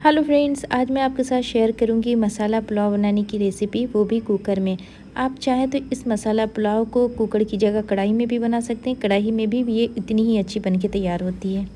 Hello friends, आज मैं आपके साथ शेयर करूंगी मसाला पुलाव बनाने की रेसिपी, वो भी कुकर में। आप चाहें तो इस मसाला पुलाव को कुकर की जगह कढ़ाई में भी बना सकते हैं। कढ़ाई में भी ये इतनी ही अच्छी बनके तैयार होती है।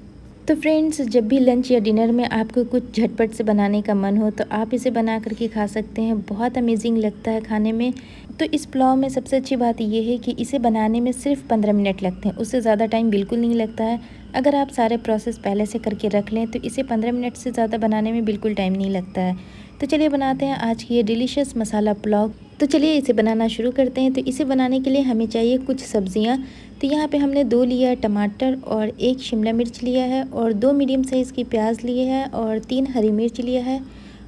तो फ्रेंड्स, जब भी लंच या डिनर में आपको कुछ झटपट से बनाने का मन हो तो आप इसे बना करके खा सकते हैं। बहुत अमेजिंग लगता है खाने में। तो इस पुलाव में सबसे अच्छी बात ये है कि इसे बनाने में सिर्फ 15 मिनट लगते हैं, उससे ज़्यादा टाइम बिल्कुल नहीं लगता है। अगर आप सारे प्रोसेस पहले से करके रख लें तो इसे 15 मिनट से ज़्यादा बनाने में बिल्कुल टाइम नहीं लगता है। तो चलिए बनाते हैं आज की ये डिलीशियस मसाला पुलाव। तो चलिए इसे बनाना शुरू करते हैं। तो इसे बनाने के लिए हमें चाहिए कुछ सब्जियां। तो यहाँ पे हमने 2 लिया है टमाटर और 1 शिमला मिर्च लिया है और 2 मीडियम साइज़ की प्याज लिए हैं और 3 हरी मिर्च लिया है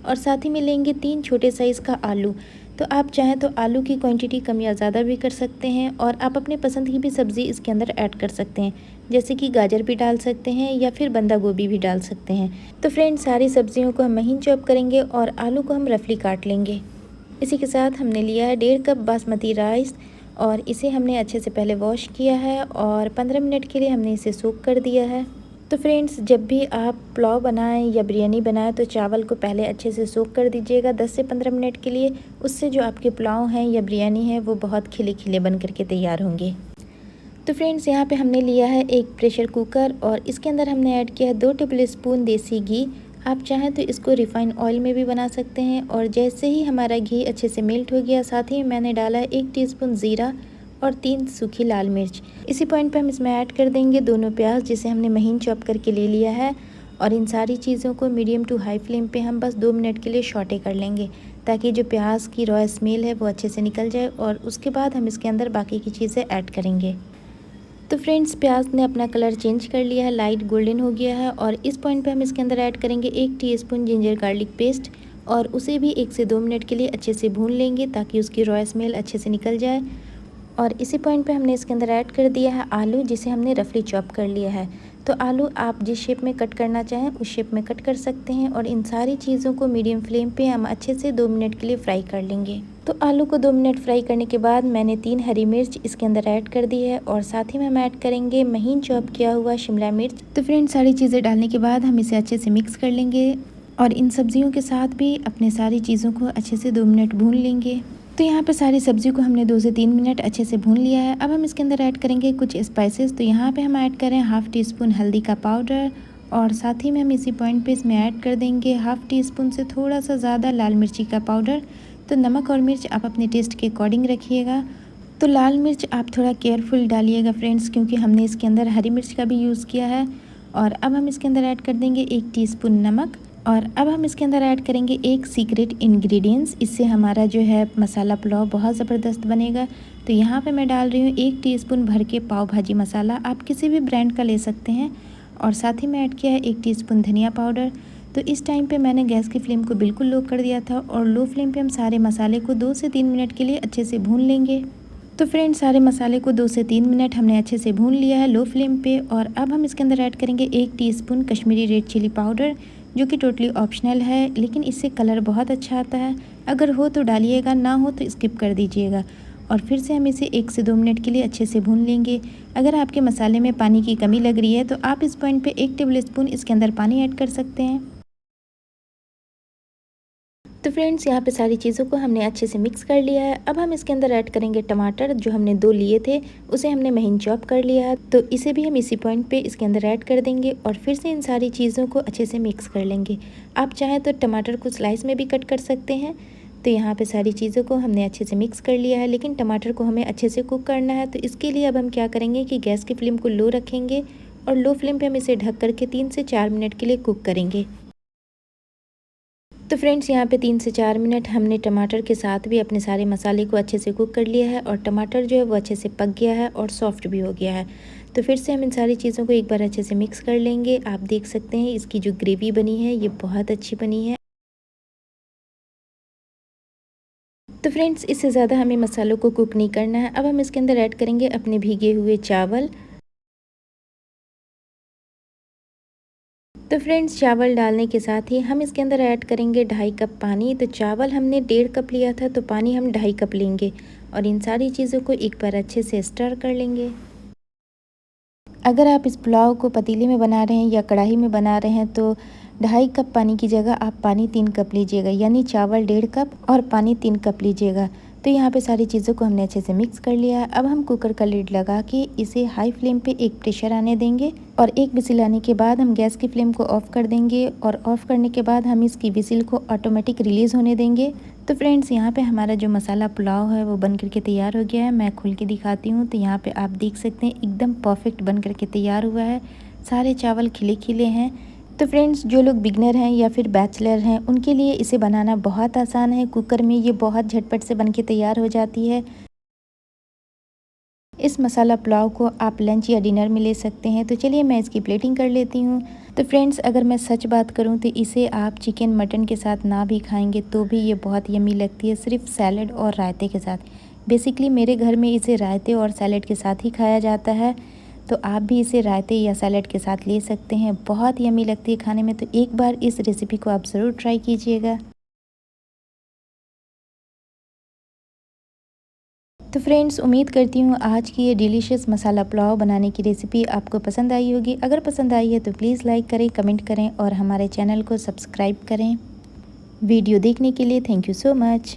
और साथ ही में लेंगे 3 छोटे साइज़ का आलू। तो आप चाहें तो आलू की क्वांटिटी कम या ज़्यादा भी कर सकते हैं और आप अपने पसंद की भी सब्ज़ी इसके अंदर ऐड कर सकते हैं, जैसे कि गाजर भी डाल सकते हैं या फिर बंदा गोभी भी डाल सकते हैं। तो फ्रेंड्स, सारी सब्जियों को हम महीन चॉप करेंगे और आलू को हम रफली काट लेंगे। इसी के साथ हमने लिया है 1.5 कप बासमती राइस और इसे हमने अच्छे से पहले वॉश किया है और 15 मिनट के लिए हमने इसे सोक कर दिया है। तो फ्रेंड्स, जब भी आप पुलाव बनाएं या बिरयानी बनाएं तो चावल को पहले अच्छे से सोक कर दीजिएगा 10 से 15 मिनट के लिए। उससे जो आपके पुलाव हैं या बिरयानी है वो बहुत खिले खिले बन करके तैयार होंगे। तो फ्रेंड्स, यहाँ पे हमने लिया है एक प्रेशर कुकर और इसके अंदर हमने ऐड किया है 2 टेबलस्पून देसी घी। आप चाहें तो इसको रिफ़ाइन ऑयल में भी बना सकते हैं। और जैसे ही हमारा घी अच्छे से मेल्ट हो गया, साथ ही मैंने डाला है 1 टीस्पून ज़ीरा और 3 सूखी लाल मिर्च। इसी पॉइंट पे हम इसमें ऐड कर देंगे दोनों प्याज जिसे हमने महीन चॉप करके ले लिया है। और इन सारी चीज़ों को मीडियम टू हाई फ्लेम पे हम बस 2 मिनट के लिए सौटे कर लेंगे, ताकि जो प्याज की रॉ स्मेल है वो अच्छे से निकल जाए। और उसके बाद हम इसके अंदर बाकी की चीज़ें ऐड करेंगे। तो फ्रेंड्स, प्याज ने अपना कलर चेंज कर लिया है, लाइट गोल्डन हो गया है। और इस पॉइंट पे हम इसके अंदर ऐड करेंगे 1 टीस्पून जिंजर गार्लिक पेस्ट और उसे भी 1 से 2 मिनट के लिए अच्छे से भून लेंगे, ताकि उसकी रॉ स्मेल अच्छे से निकल जाए। और इसी पॉइंट पे हमने इसके अंदर ऐड कर दिया है आलू, जिसे हमने रफली चॉप कर लिया है। तो आलू आप जिस शेप में कट करना चाहें उस शेप में कट कर सकते हैं। और इन सारी चीज़ों को मीडियम फ्लेम पे हम अच्छे से 2 मिनट के लिए फ्राई कर लेंगे। तो आलू को 2 मिनट फ्राई करने के बाद मैंने 3 हरी मिर्च इसके अंदर ऐड कर दी है और साथ ही में हम ऐड करेंगे महीन चॉप किया हुआ शिमला मिर्च। तो फ्रेंड्स, सारी चीज़ें डालने के बाद हम इसे अच्छे से मिक्स कर लेंगे और इन सब्जियों के साथ भी अपने सारी चीज़ों को अच्छे से 2 मिनट भून लेंगे। तो यहाँ पे सारी सब्ज़ी को हमने 2 से 3 मिनट अच्छे से भून लिया है। अब हम इसके अंदर ऐड करेंगे कुछ स्पाइसेस। तो यहाँ पे हम ऐड करें 1/2 टीस्पून हल्दी का पाउडर और साथ ही में हम इसी पॉइंट पे इसमें ऐड कर देंगे 1/2 टीस्पून से थोड़ा सा ज़्यादा लाल मिर्ची का पाउडर। तो नमक और मिर्च आप अपने टेस्ट के अकॉर्डिंग रखिएगा। तो लाल मिर्च आप थोड़ा केयरफुल डालिएगा फ्रेंड्स, क्योंकि हमने इसके अंदर हरी मिर्च का भी यूज़ किया है। और अब हम इसके अंदर ऐड कर देंगे 1 टीस्पून नमक। और अब हम इसके अंदर ऐड करेंगे एक सीक्रेट इंग्रेडिएंट्स। इससे हमारा जो है मसाला पुलाव बहुत ज़बरदस्त बनेगा। तो यहाँ पे मैं डाल रही हूँ 1 टीस्पून भर के पाव भाजी मसाला। आप किसी भी ब्रांड का ले सकते हैं। और साथ ही में ऐड किया है 1 टीस्पून धनिया पाउडर। तो इस टाइम पे मैंने गैस की फ्लेम को बिल्कुल लो कर दिया था और लो फ्लेम पे हम सारे मसाले को 2 से 3 मिनट के लिए अच्छे से भून लेंगे। तो फ्रेंड्स, सारे मसाले को 2 से 3 मिनट हमने अच्छे से भून लिया है लो फ्लेम पे। और अब हम इसके अंदर ऐड करेंगे 1 teaspoon Kashmiri red chilli powder, जो कि टोटली ऑप्शनल है, लेकिन इससे कलर बहुत अच्छा आता है। अगर हो तो डालिएगा, ना हो तो स्किप कर दीजिएगा। और फिर से हम इसे 1 से 2 मिनट के लिए अच्छे से भून लेंगे। अगर आपके मसाले में पानी की कमी लग रही है तो आप इस पॉइंट पे 1 टेबलस्पून इसके अंदर पानी ऐड कर सकते हैं। तो फ्रेंड्स, यहाँ पे सारी चीज़ों को हमने अच्छे से मिक्स कर लिया है। अब हम इसके अंदर ऐड करेंगे टमाटर, जो हमने 2 लिए थे, उसे हमने महीन चॉप कर लिया है। तो इसे भी हम इसी पॉइंट पे इसके अंदर ऐड कर देंगे और फिर से इन सारी चीज़ों को अच्छे से मिक्स कर लेंगे। आप चाहें तो टमाटर को स्लाइस में भी कट कर सकते हैं। तो यहाँ पे सारी चीज़ों को हमने अच्छे से मिक्स कर लिया है, लेकिन टमाटर को हमें अच्छे से कुक करना है। तो इसके लिए अब हम क्या करेंगे कि गैस की फ्लेम को लो रखेंगे और लो फ्लेम पे हम इसे ढक करके 3 से 4 मिनट के लिए कुक करेंगे। तो फ्रेंड्स, यहाँ पे 3 से 4 मिनट हमने टमाटर के साथ भी अपने सारे मसाले को अच्छे से कुक कर लिया है और टमाटर जो है वो अच्छे से पक गया है और सॉफ्ट भी हो गया है। तो फिर से हम इन सारी चीज़ों को एक बार अच्छे से मिक्स कर लेंगे। आप देख सकते हैं इसकी जो ग्रेवी बनी है ये बहुत अच्छी बनी है। तो फ्रेंड्स, इससे ज़्यादा हमें मसालों को कुक नहीं करना है। अब हम इसके अंदर ऐड करेंगे अपने भीगे हुए चावल। तो फ्रेंड्स, चावल डालने के साथ ही हम इसके अंदर ऐड करेंगे 2.5 कप पानी। तो चावल हमने 1.5 कप लिया था, तो पानी हम 2.5 कप लेंगे और इन सारी चीज़ों को एक बार अच्छे से स्टर कर लेंगे। अगर आप इस पुलाव को पतीले में बना रहे हैं या कढ़ाई में बना रहे हैं तो 2.5 कप पानी की जगह आप पानी 3 कप लीजिएगा, यानी चावल 1.5 कप और पानी 3 कप लीजिएगा। तो यहाँ पे सारी चीज़ों को हमने अच्छे से मिक्स कर लिया है। अब हम कुकर का लिड लगा के इसे हाई फ्लेम पे एक प्रेशर आने देंगे और एक विसिल आने के बाद हम गैस की फ्लेम को ऑफ़ कर देंगे और ऑफ़ करने के बाद हम इसकी विसिल को ऑटोमेटिक रिलीज़ होने देंगे। तो फ्रेंड्स, यहाँ पे हमारा जो मसाला पुलाव है वो बन करके तैयार हो गया है। मैं खोल के दिखाती हूँ। तो यहाँ पे आप देख सकते हैं एकदम परफेक्ट बन करके तैयार हुआ है। सारे चावल खिले खिले हैं। तो फ्रेंड्स, जो लोग बिगनर हैं या फिर बैचलर हैं उनके लिए इसे बनाना बहुत आसान है। कुकर में ये बहुत झटपट से बन के तैयार हो जाती है। इस मसाला पुलाव को आप लंच या डिनर में ले सकते हैं। तो चलिए मैं इसकी प्लेटिंग कर लेती हूँ। तो फ्रेंड्स, अगर मैं सच बात करूँ तो इसे आप चिकन मटन के साथ ना भी खाएंगे तो भी ये बहुत यम्मी लगती है, सिर्फ सैलड और रायते के साथ। बेसिकली मेरे घर में इसे रायते और सैलड के साथ ही खाया जाता है। तो आप भी इसे रायते या सैलड के साथ ले सकते हैं। बहुत यम्मी लगती है खाने में। तो एक बार इस रेसिपी को आप ज़रूर ट्राई कीजिएगा। तो फ्रेंड्स, उम्मीद करती हूँ आज की ये डिलीशियस मसाला पुलाव बनाने की रेसिपी आपको पसंद आई होगी। अगर पसंद आई है तो प्लीज़ लाइक करें, कमेंट करें और हमारे चैनल को सब्सक्राइब करें। वीडियो देखने के लिए थैंक यू सो मच।